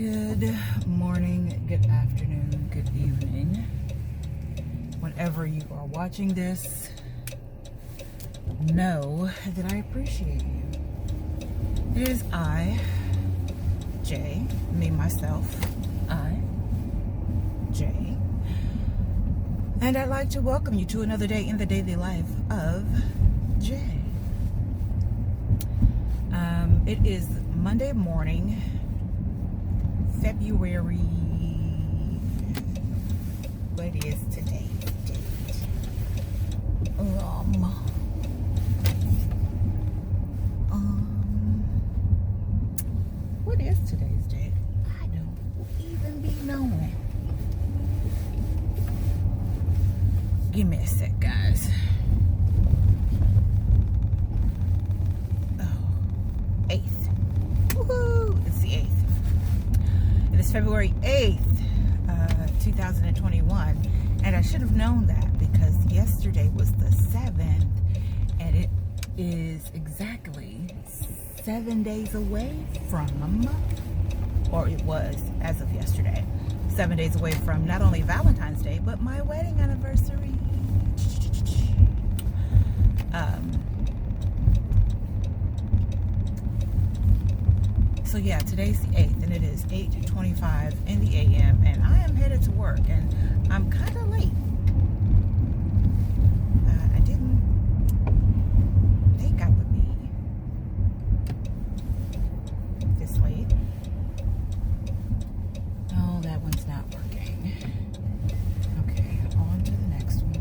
Good morning, good afternoon, good evening. Whenever you are watching this, know that I appreciate you. It is I, Jay, me, myself, Jay. And I'd like to welcome you to another day in the daily life of Jay. It is Monday morning, February, what is today's date? What is today's date? I don't even be knowing. Give me a sec, guys. Oh, 8th. Woohoo! It's the 8th. It is February 8th, 2021, and I should have known that because yesterday was the 7th, and it is exactly 7 days away from, or it was as of yesterday, 7 days away from not only Valentine's Day, but my wedding anniversary. So yeah, today's the 8th, and it is 8:25 in the a.m., and I am headed to work, and I'm kind of late. I didn't think I would be this late. Oh, that one's not working. Okay, on to the next one.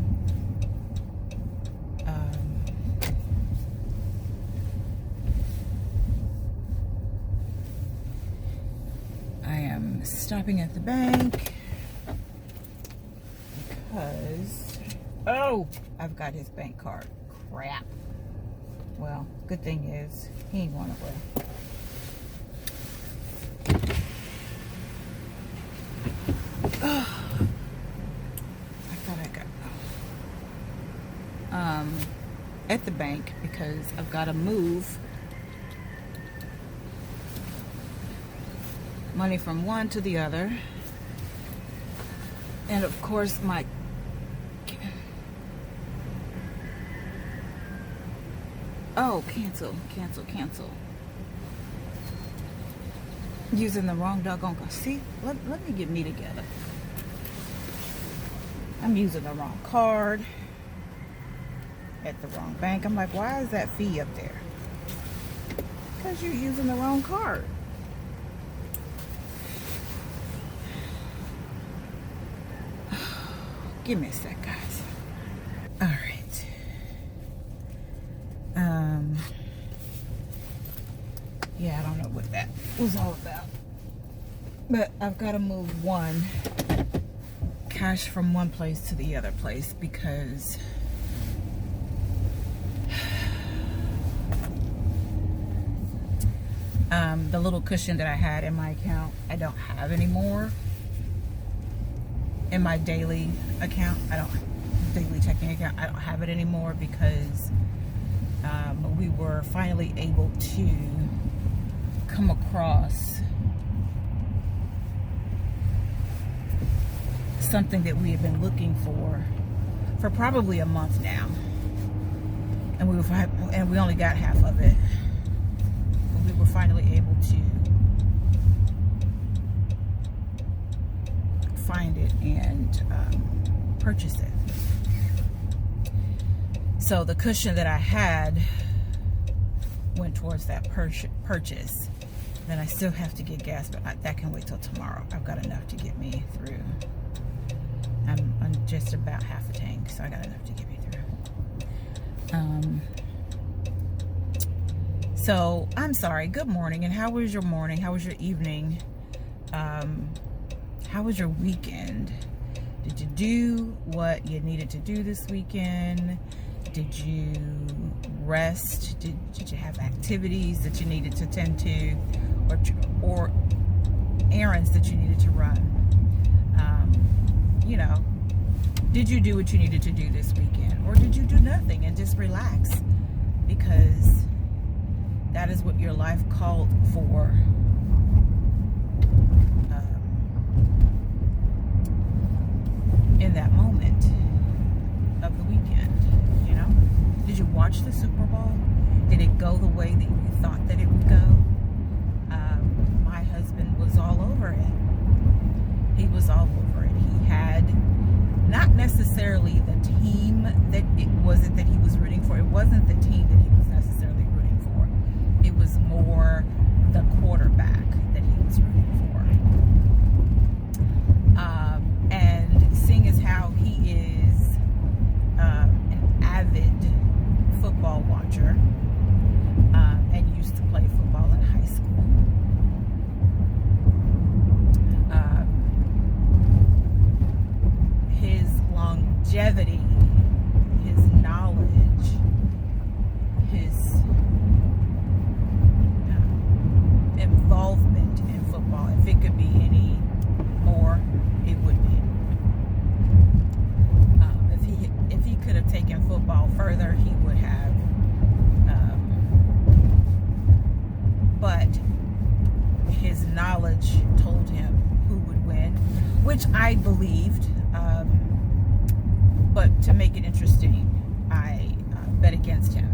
I am stopping at the bank because, oh, I've got his bank card. Crap. Well, good thing is he ain't going away. Oh, I thought I got at the bank because I've got to move money from one to the other, and of course my cancel using the wrong doggone card. See, let me get me together. I'm using the wrong card at the wrong bank. I'm like, why is that fee up there? Because you're using the wrong card. Give me a sec, guys. All right. Yeah, I don't know what that was all about. But I've got to move one cash from one place to the other place because the little cushion that I had in my account, I don't have anymore. In my daily account, daily checking account, I don't have it anymore because we were finally able to come across something that we have been looking for probably a month now, and we only got half of it, but we were finally able to find it and purchase it. So the cushion that I had went towards that purchase. Then I still have to get gas, but that can wait till tomorrow. I've got enough to get me through. I'm just about half a tank, so I got enough to get me through. So I'm sorry. Good morning, and how was your morning? How was your evening? How was your weekend? Did you do what you needed to do this weekend? Did you rest? Did you have activities that you needed to tend to, or errands that you needed to run? Did you do what you needed to do this weekend, or did you do nothing and just relax? Because that is what your life called for. in that moment of the weekend, you know? Did you watch the Super Bowl? Did it go the way that you thought that it would go? My husband was all over it. He was all over it. He had not necessarily the team that he was rooting for. It wasn't the team that he was necessarily rooting for. It was more the quarterback that he was rooting for. And seeing as how he is an avid football watcher and used to play football in high school, his longevity, his knowledge, his involvement in football, if it could be any more, it would be. If he could have taken football further, he would have. But his knowledge told him who would win, which I believed. But to make it interesting, I bet against him.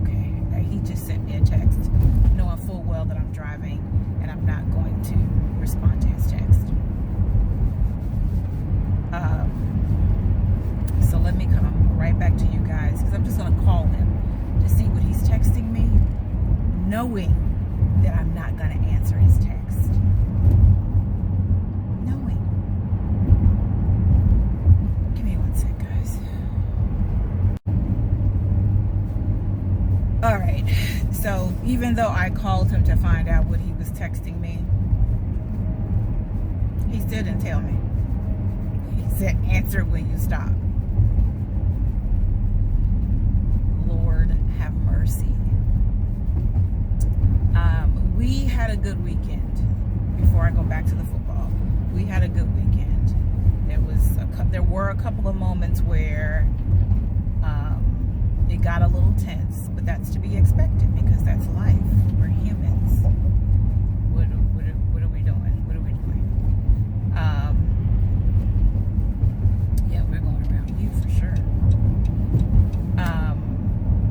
Okay, he just sent me a text, knowing full well that I'm driving and I'm not going to respond to his text. So let me come right back to you guys, because I'm just going to call him to see what he's texting me, knowing that I'm not going to answer his text. Knowing. Give me one sec, guys. Alright, so even though I called him to find out what he was texting me, he still didn't tell me. He said, answer when you stop. Lord have mercy. We had a good weekend. Before I go back to the football, we had a good weekend. There were a couple of moments where it got a little tense, but that's to be expected because that's life. We're humans. What are we doing? What are we doing? Yeah, we're going around you for sure.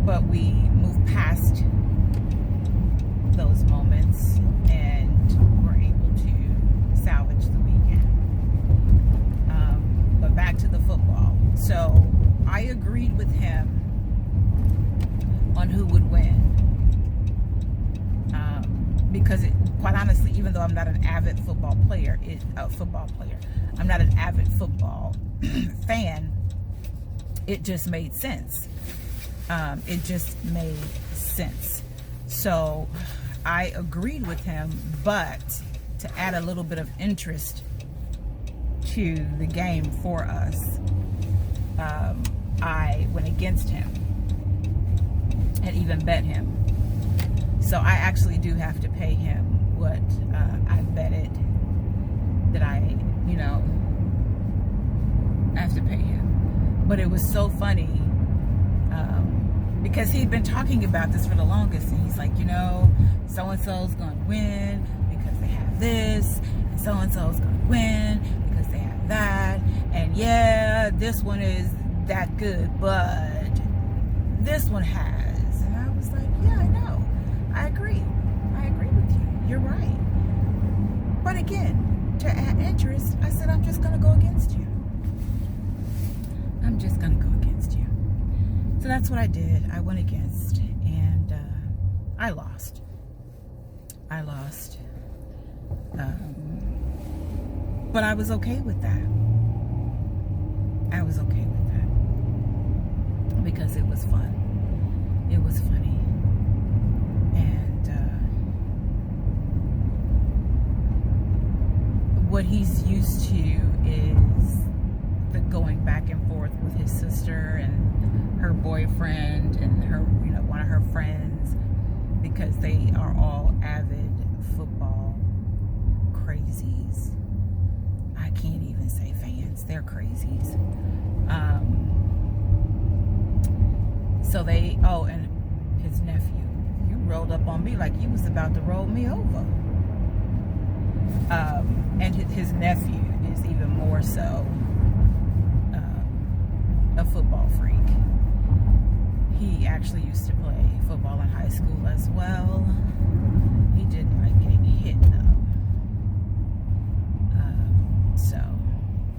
But we moved past those moments and were able to salvage the weekend. But back to the football. So I agreed with him on who would win. Because quite honestly, even though I'm not an avid football player, I'm not an avid football fan, it just made sense. It just made sense. So I agreed with him, but to add a little bit of interest to the game for us, I went against him and even bet him. So I actually do have to pay him what I betted that I have to pay him. But it was so funny because he'd been talking about this for the longest, and he's like, so-and-so's going to win because they have this, and so-and-so's going to win because they have that, and yeah, this one is that good, but this one has. And I was like, yeah, I know. I agree with you. You're right. But again, to add interest, I said, I'm just going to go against you. I'm just going to go against you. So that's what I did. I went against, and I lost. But I was okay with that. Because it was fun. It was funny. And what he's used to is the going back and forth with his sister and her boyfriend and her, one of her friends, because they are all avid football crazies. I can't even say fans. They're crazies. So and his nephew, you rolled up on me like you was about to roll me over. And his nephew is even more so a football freak. He actually used to play football in high school as well. He didn't like getting hit though. So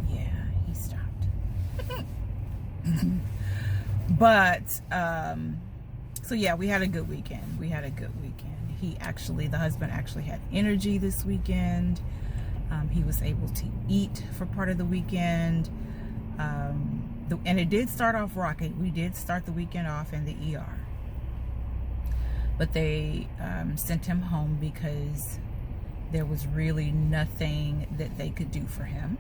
yeah, he stopped. But so yeah, we had a good weekend. The husband actually had energy this weekend. He was able to eat for part of the weekend. And it did start off rocky. We did start the weekend off in the ER. But they sent him home because there was really nothing that they could do for him.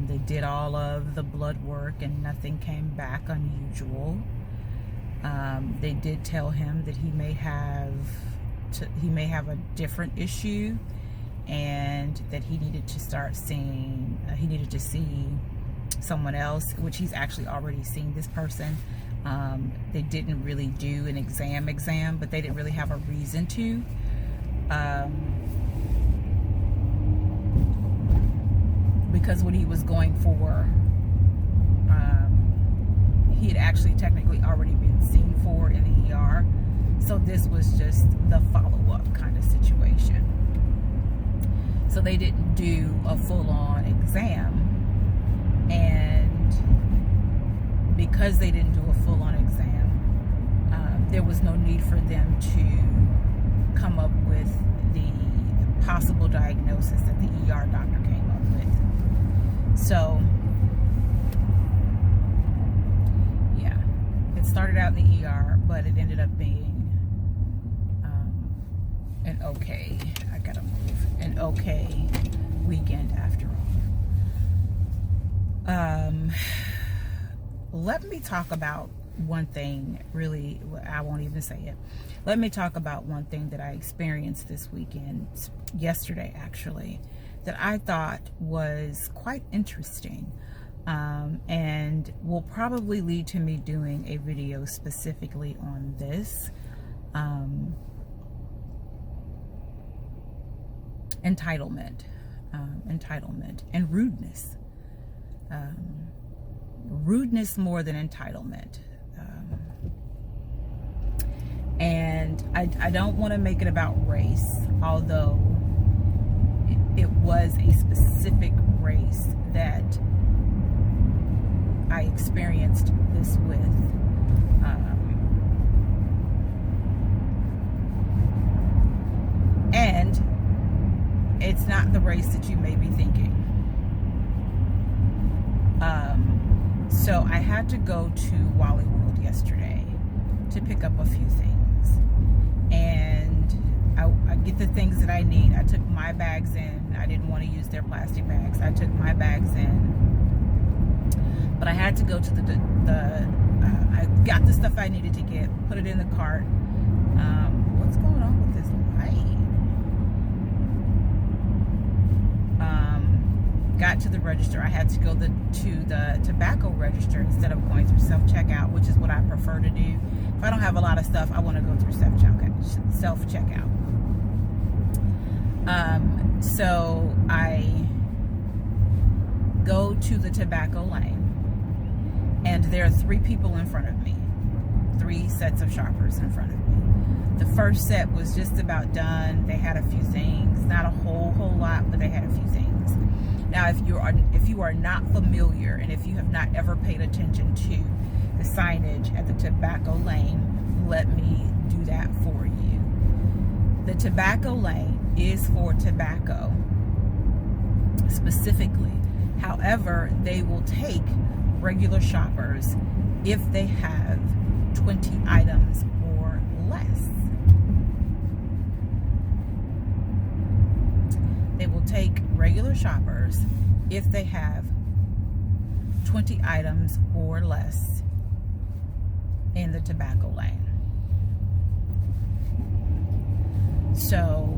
They did all of the blood work and nothing came back unusual. They did tell him that he may have a different issue, and that he needed to see someone else, which he's actually already seen this person. They didn't really do an exam, but they didn't really have a reason to. Because what he was going for, he had actually technically already been seen for in the ER. So this was just the follow-up kind of situation. So they didn't do a full-on exam. And because they didn't do a full-on exam, there was no need for them to come up with the possible diagnosis that the ER doctor came up with. So, yeah, it started out in the ER, but it ended up being an okay weekend after all. Let me talk about one thing, really, I won't even say it. Let me talk about one thing that I experienced this weekend, yesterday actually, that I thought was quite interesting, and will probably lead to me doing a video specifically on this. Entitlement and rudeness. Rudeness more than entitlement. And I don't want to make it about race, although it was a specific race that I experienced this with. And it's not the race that you may be thinking. So I had to go to Wally World yesterday to pick up a few things. And I get the things that I need. I took my bags in. I didn't want to use their plastic bags. I took my bags in. But I had to go to I got the stuff I needed to get, put it in the cart. What's going on with this light? Got to the register. I had to go to the tobacco register instead of going through self-checkout, which is what I prefer to do. If I don't have a lot of stuff, I want to go through self-checkout. So I go to the tobacco lane, and there are 3 people in front of me, 3 sets of shoppers in front of me. The first set was just about done. They had a few things, not a whole lot, but they had a few things. Now, if you are not familiar, and if you have not ever paid attention to the signage at the tobacco lane, let me do that for you. The tobacco lane is for tobacco specifically. However, they will take regular shoppers if they have 20 items or less. They will take regular shoppers if they have 20 items or less in the tobacco lane. So,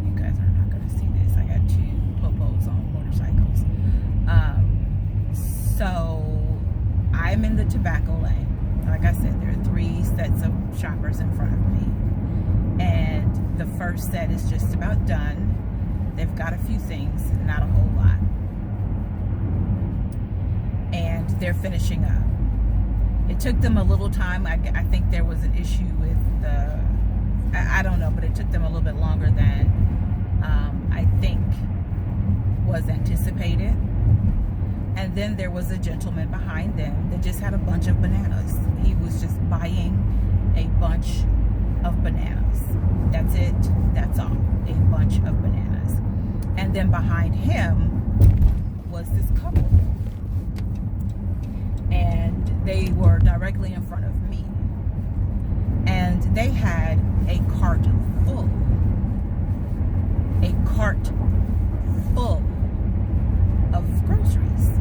you guys are not going to see this. I got 2 popos on motorcycles. So, I'm in the tobacco lane. Like I said, there are 3 sets of shoppers in front of me. And the first set is just about done. They've got a few things, not a whole lot. And they're finishing up. It took them a little time. I think there was an issue with I don't know, but it took them a little bit longer than I think was anticipated. And then there was a gentleman behind them that just had a bunch of bananas. He was just buying a bunch of bananas. That's it. That's all. A bunch of bananas. And then behind him was this couple. And they were directly in front of me. And they had a cart full. A cart full of groceries.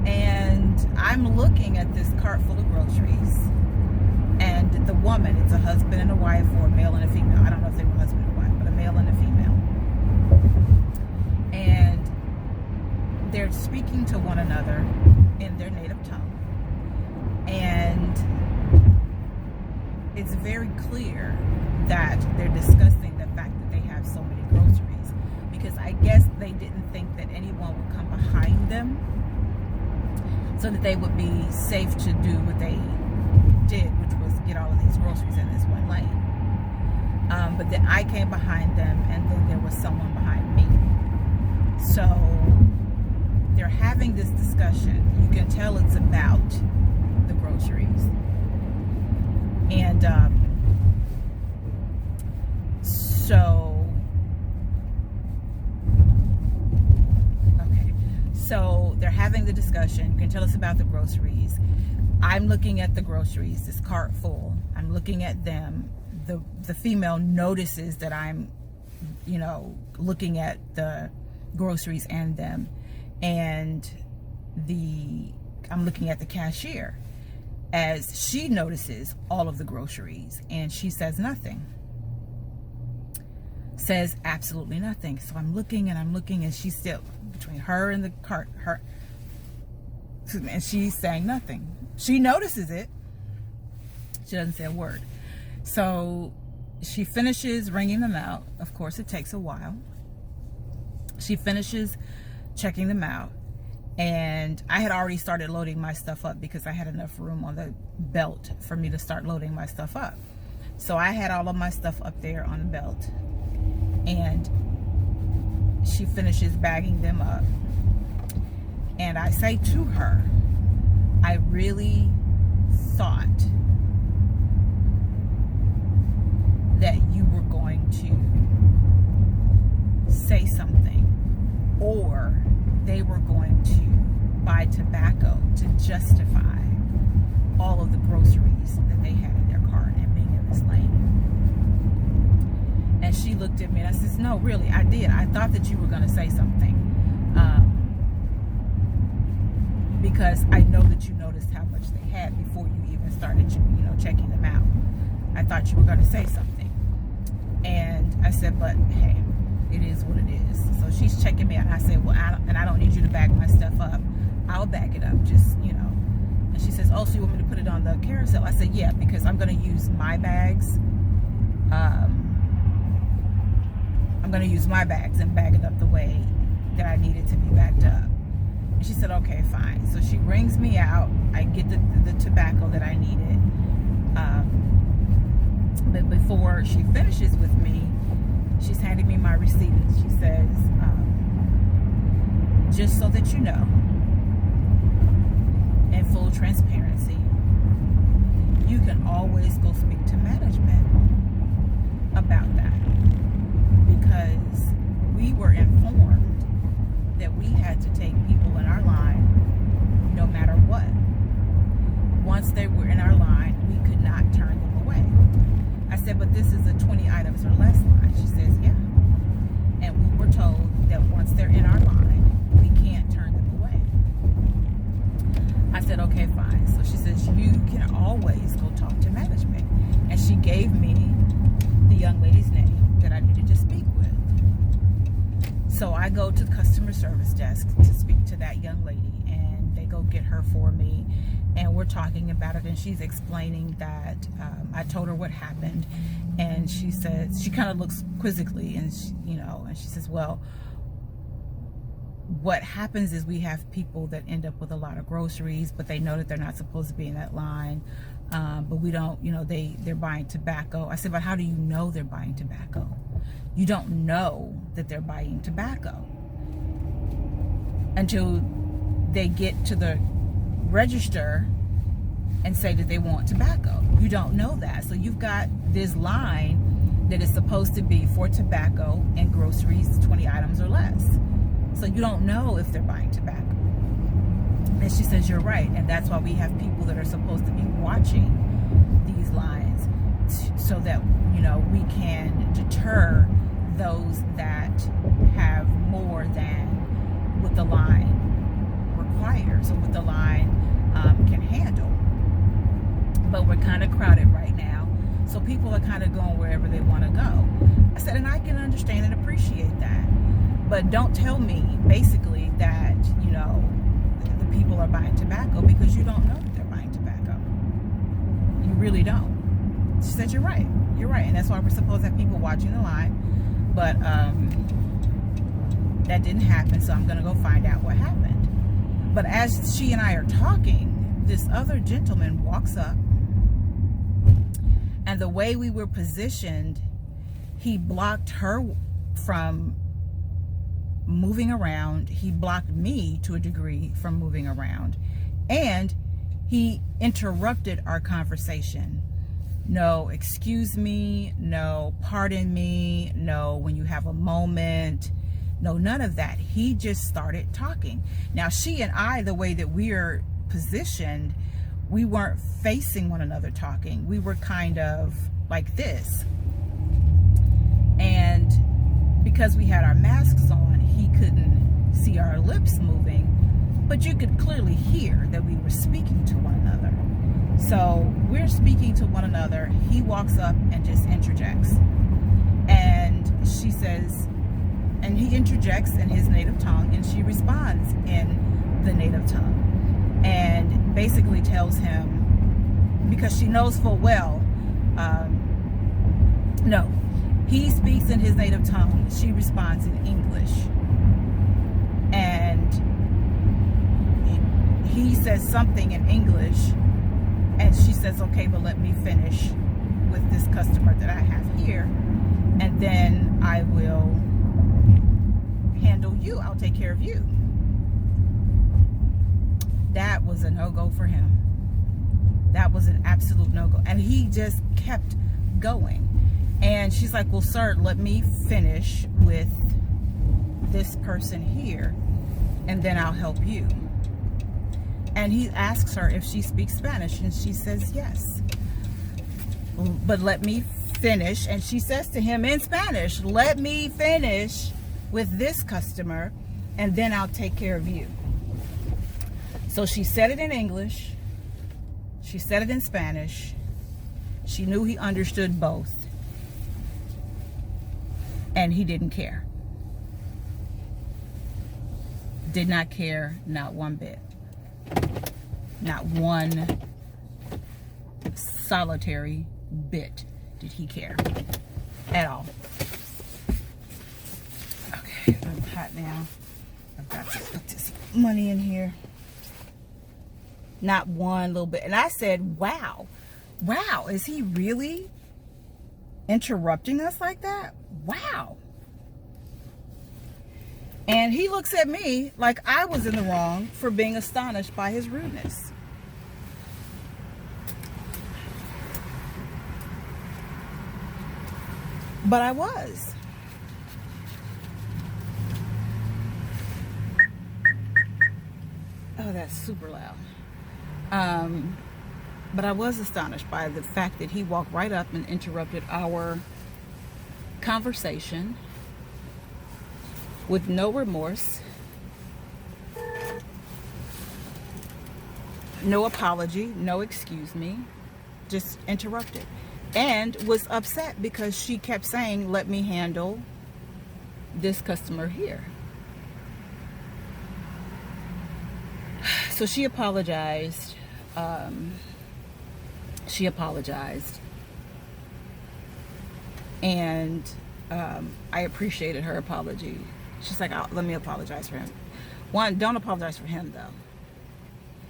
And I'm looking at this cart full of groceries. And the woman, it's a husband and a wife, or a male and a female. I don't know if they were husband and wife, but a male and a female. And they're speaking to one another in their native tongue. And it's very clear that they're discussing the fact that they have so many groceries, because I guess they didn't think that anyone would come behind them, so that they would be safe to do what they did, which was get all of these groceries in this one lane. But then I came behind them, and then there was someone behind me. So they're having this discussion. You can tell it's about the groceries. And so they're having the discussion. You can tell us about the groceries. I'm looking at the groceries, this cart full. I'm looking at them. The female notices that I'm, looking at the groceries and them. And I'm looking at the cashier as she notices all of the groceries, and she says nothing. Says absolutely nothing. So I'm looking, and she's still between her and the cart, and she's saying nothing. She notices it. She doesn't say a word. So she finishes ringing them out. Of course, it takes a while. She finishes checking them out. And I had already started loading my stuff up because I had enough room on the belt for me to start loading my stuff up. So I had all of my stuff up there on the belt. And she finishes bagging them up. And I say to her, I really thought that you were going to say something, or they were going to buy tobacco to justify all of the groceries that they had in their cart and being in this lane. And she looked at me, and I says, no, really, I did. I thought that you were going to say something, because I know that you noticed how much they had before you even started, checking them out. I thought you were going to say something. And I said, but hey, it is what it is. So she's checking me out. And I said, well, I don't need you to bag my stuff up. I'll bag it up, just, And she says, oh, so you want me to put it on the carousel? I said, yeah, because I'm going to use my bags. I'm going to use my bags and bag it up the way that I need it to be bagged up. And she said, okay, fine. So she rings me out. I get the tobacco that I needed. But before she finishes with me, she's handing me my receipt, and she says, just so that you know, in full transparency, you can always go speak to management about that, because we were informed that we had to take people in our line no matter what. Once they were in our line, we could not turn them away. I said, but this is a 20 items or less line. She says, yeah. And we were told that once they're in our line, we can't turn them away. I said, okay, fine. So she says, you can always go talk to management. And she gave me the young lady's name that I needed to speak with. So I go to the customer service desk to speak to that young lady, and they go get her for me. And we're talking about it, and she's explaining that I told her what happened, and she says, she kind of looks quizzically, and she, and she says, well, what happens is we have people that end up with a lot of groceries, but they know that they're not supposed to be in that line, but we don't, they're buying tobacco. I said, but how do you know they're buying tobacco? You don't know that they're buying tobacco until they get to the register and say that they want tobacco. You don't know that. So you've got this line that is supposed to be for tobacco and groceries, 20 items or less. So you don't know if they're buying tobacco. And she says, you're right. And that's why we have people that are supposed to be watching these lines so that, we can deter those that have more than what the line requires or what the line can handle. But we're kind of crowded right now, so people are kind of going wherever they want to go. I said, and I can understand and appreciate that, but don't tell me basically that the people are buying tobacco, because you don't know that they're buying tobacco. You really don't. She said, you're right, and that's why we're supposed to have people watching the line, but that didn't happen, so I'm gonna go find out what happened. But as she and I are talking, this other gentleman walks up, and the way we were positioned, he blocked her from moving around. He blocked me to a degree from moving around, and he interrupted our conversation. No, excuse me, no, pardon me, no, when you have a moment, no, none of that. He just started talking. Now, she and I, the way that we are positioned, we weren't facing one another talking. We were kind of like this. And because we had our masks on, he couldn't see our lips moving, but you could clearly hear that we were speaking to one another. So we're speaking to one another. He walks up and just interjects. And she says, and he interjects in his native tongue, and she responds in the native tongue, and basically tells him, because she knows full well, no, he speaks in his native tongue, she responds in English, and he says something in English, and she says, okay, but let me finish with this customer that I have here, and then I will handle you. I'll take care of you. That was a no-go for him. That was an absolute no-go. And he just kept going. And she's like, well, sir, let me finish with this person here, and then I'll help you. And he asks her if she speaks Spanish, and she says yes. But let me finish. And she says to him in Spanish, let me finish with this customer, and then I'll take care of you. So she said it in English, she said it in Spanish. She knew he understood both, and he didn't care. Did not care, not one bit. Not one solitary bit did he care at all. Okay, I'm hot now. I've got to put this money in here. Not one little bit. And I said, wow, is he really interrupting us like that? Wow. And he looks at me like I was in the wrong for being astonished by his rudeness. But I was. Oh, that's super loud. But I was astonished by the fact that he walked right up and interrupted our conversation with no remorse, no apology, no excuse me, just interrupted. And was upset because she kept saying, let me handle this customer here. So So she apologized. She apologized. And I appreciated her apology. She's like, let me apologize for him. One, don't apologize for him, though.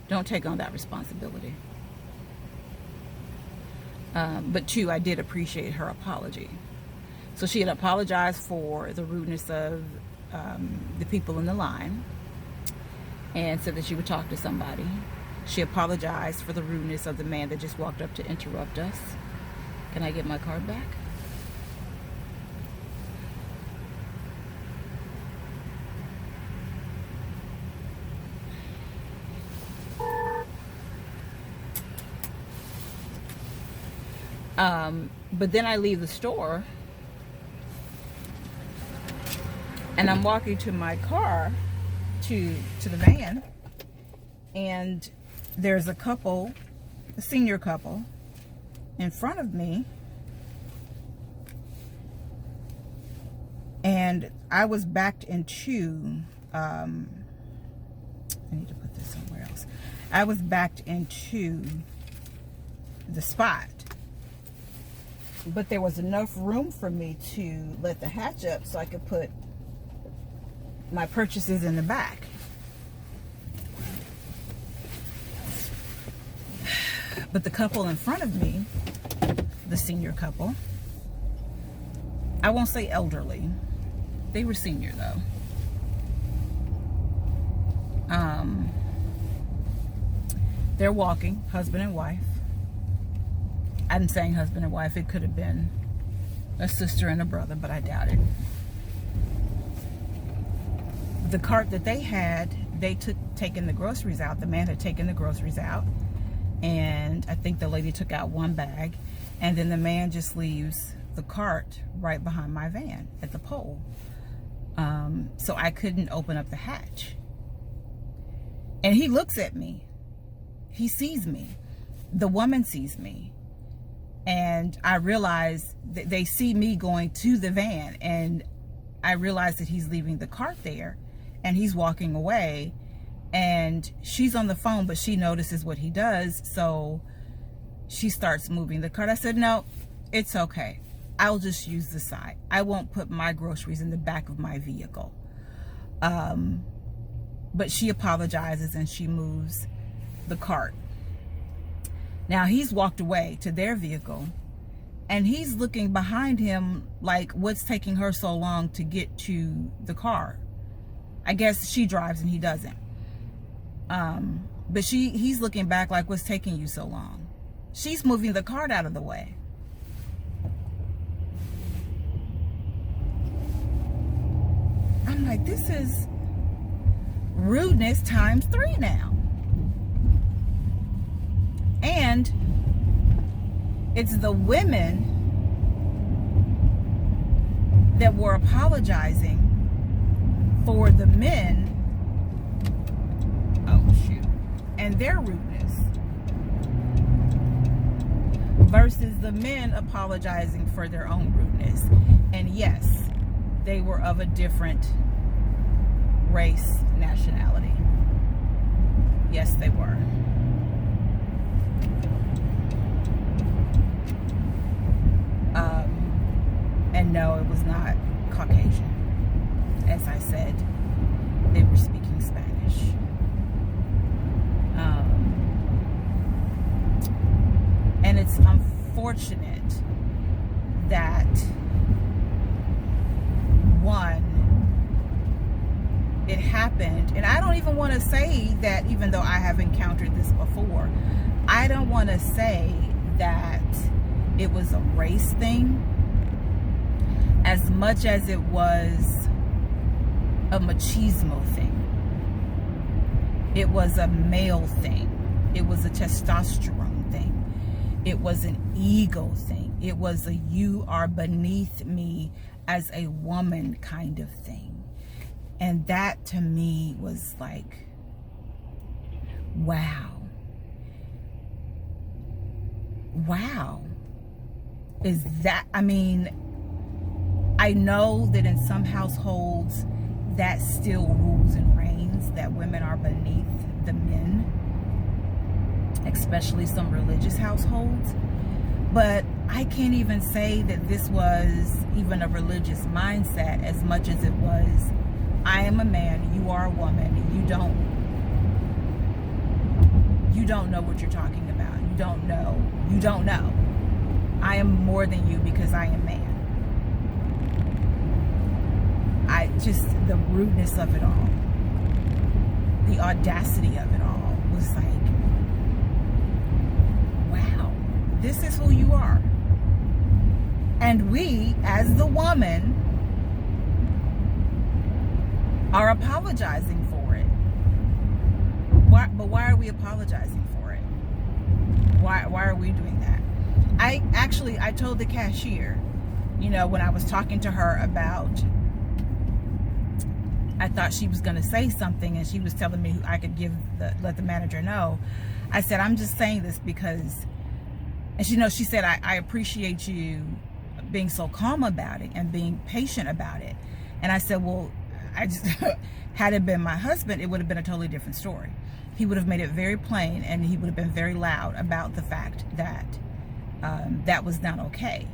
Don't take on that responsibility. But two, I did appreciate her apology. So she had apologized for the rudeness of the people in the line and said that she would talk to somebody. She apologized for the rudeness of the man that just walked up to interrupt us. Can I get my card back? But then I leave the store and I'm walking to my car, to the van, and there's a couple, a senior couple, in front of me, and I was backed into, I need to put this somewhere else. I was backed into the spot. But there was enough room for me to let the hatch up so I could put my purchases in the back. But the couple in front of me, the senior couple, I won't say elderly. They were senior though. They're walking, husband and wife. I'm saying husband and wife. It could have been a sister and a brother, but I doubt it. The cart that they had, they taken the groceries out. The man had taken the groceries out, and I think the lady took out one bag, and then the man just leaves the cart right behind my van at the pole. So I couldn't open up the hatch. And he looks at me. He sees me. The woman sees me. And I realize that they see me going to the van, and I realize that he's leaving the cart there and he's walking away, and she's on the phone, but she notices what he does. So she starts moving the cart. I said, no, it's okay. I'll just use the side. I won't put my groceries in the back of my vehicle. But she apologizes and she moves the cart. Now he's walked away to their vehicle, and he's looking behind him like, what's taking her so long to get to the car? I guess she drives and he doesn't. But he's looking back like, what's taking you so long? She's moving the cart out of the way. I'm like, this is rudeness times 3 now. And it's the women that were apologizing for the men, and their rudeness, versus the men apologizing for their own rudeness. And yes, they were of a different race, nationality. Yes, they were. And no, it was not Caucasian. As I said, they were speaking Spanish. And it's unfortunate that, one, it happened, and I don't even want to say that, even though I have encountered this before, I don't want to say that it was a race thing as much as it was a machismo thing. It was a male thing. It was a testosterone thing. It was an ego thing. It was a you are beneath me as a woman kind of thing. And that to me was like, wow. Wow. Is that, I mean, I know that in some households that still rules and reigns, that women are beneath the men, especially some religious households. But I can't even say that this was even a religious mindset as much as it was, I am a man, you are a woman, you don't know what you're talking about. You don't know. I am more than you because I am man. The rudeness of it all, the audacity of it all was like, wow, this is who you are. And we, as the woman, are apologizing for it. Why are we apologizing for it? Why are we doing that? I told the cashier, when I was talking to her about, I thought she was going to say something, and she was telling me I could let the manager know. I said, I'm just saying this because, and she said, I appreciate you being so calm about it and being patient about it. And I said, well, had it been my husband, it would have been a totally different story. He would have made it very plain, and he would have been very loud about the fact that that was not okay.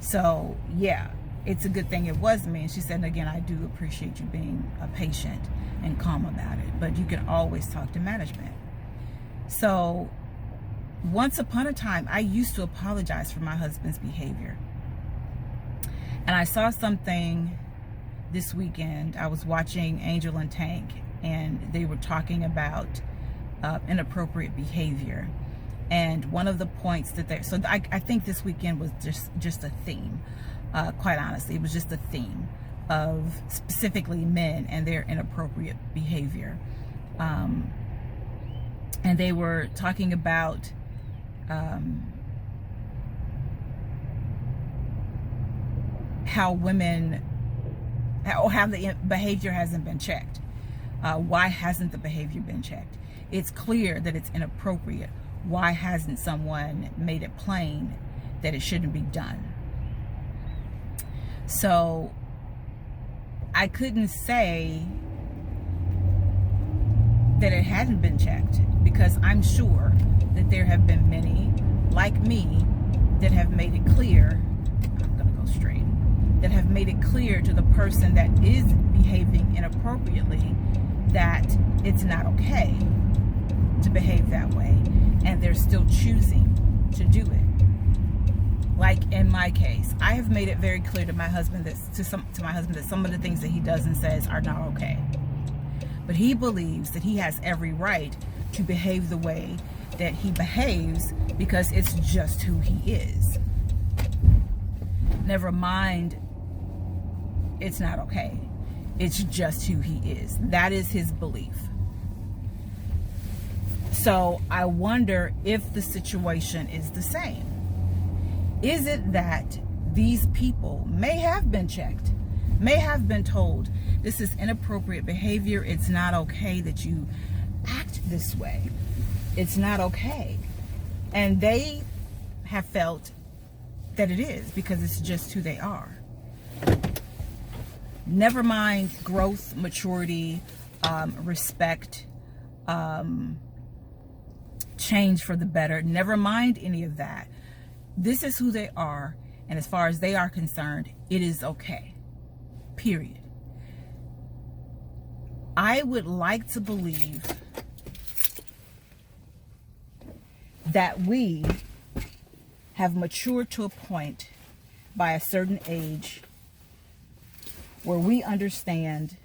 So yeah, it's a good thing it was me. And she said, and again, I do appreciate you being patient and calm about it, but you can always talk to management. So once upon a time, I used to apologize for my husband's behavior. And I saw something this weekend. I was watching Angel and Tank, and they were talking about inappropriate behavior. And one of the points that I think this weekend was just a theme. Quite honestly, it was just a theme of specifically men and their inappropriate behavior. And they were talking about how the behavior hasn't been checked. Why hasn't the behavior been checked? It's clear that it's inappropriate. Why hasn't someone made it plain that it shouldn't be done? So I couldn't say that it hadn't been checked, because I'm sure that there have been many like me that have made it clear, I'm gonna go straight, that have made it clear to the person that is behaving inappropriately that it's not okay to behave that way, and they're still choosing to do it. Like in my case, I have made it very clear to my husband that some of the things that he does and says are not okay. But he believes that he has every right to behave the way that he behaves because it's just who he is. Never mind, it's not okay. It's just who he is. That is his belief. So I wonder if the situation is the same. Is it that these people may have been checked, may have been told, this is inappropriate behavior, it's not okay that you act this way, it's not okay, and they have felt that it is because it's just who they are? Never mind growth, maturity, respect, change for the better, never mind any of that. This is who they are, and as far as they are concerned, it is okay. Period. I would like to believe that we have matured to a point by a certain age where we understand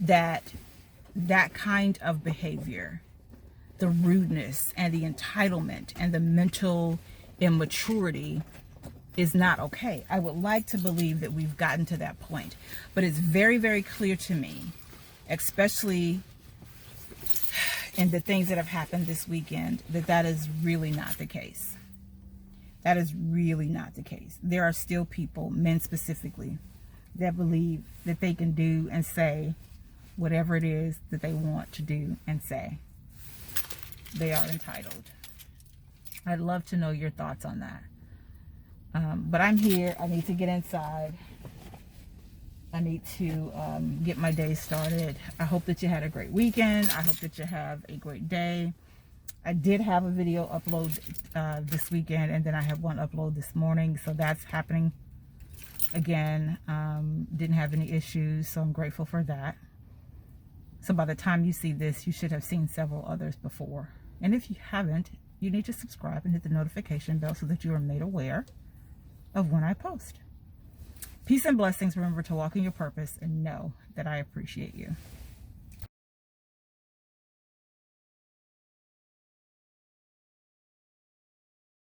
that that kind of behavior, the rudeness and the entitlement and the mental immaturity, is not okay. I would like to believe that we've gotten to that point, but it's very, very clear to me, especially in the things that have happened this weekend, that is really not the case. That is really not the case. There are still people, men specifically, that believe that they can do and say whatever it is that they want to do and say. They are entitled. I'd love to know your thoughts on that. But I'm here. I need to get inside. I need to get my day started. I hope that you had a great weekend. I hope that you have a great day. I did have a video upload this weekend, and then I have one upload this morning, so that's happening again. Didn't have any issues, so I'm grateful for that. So by the time you see this, you should have seen several others before. And if you haven't, you need to subscribe and hit the notification bell so that you are made aware of when I post. Peace and blessings. Remember to walk in your purpose and know that I appreciate you.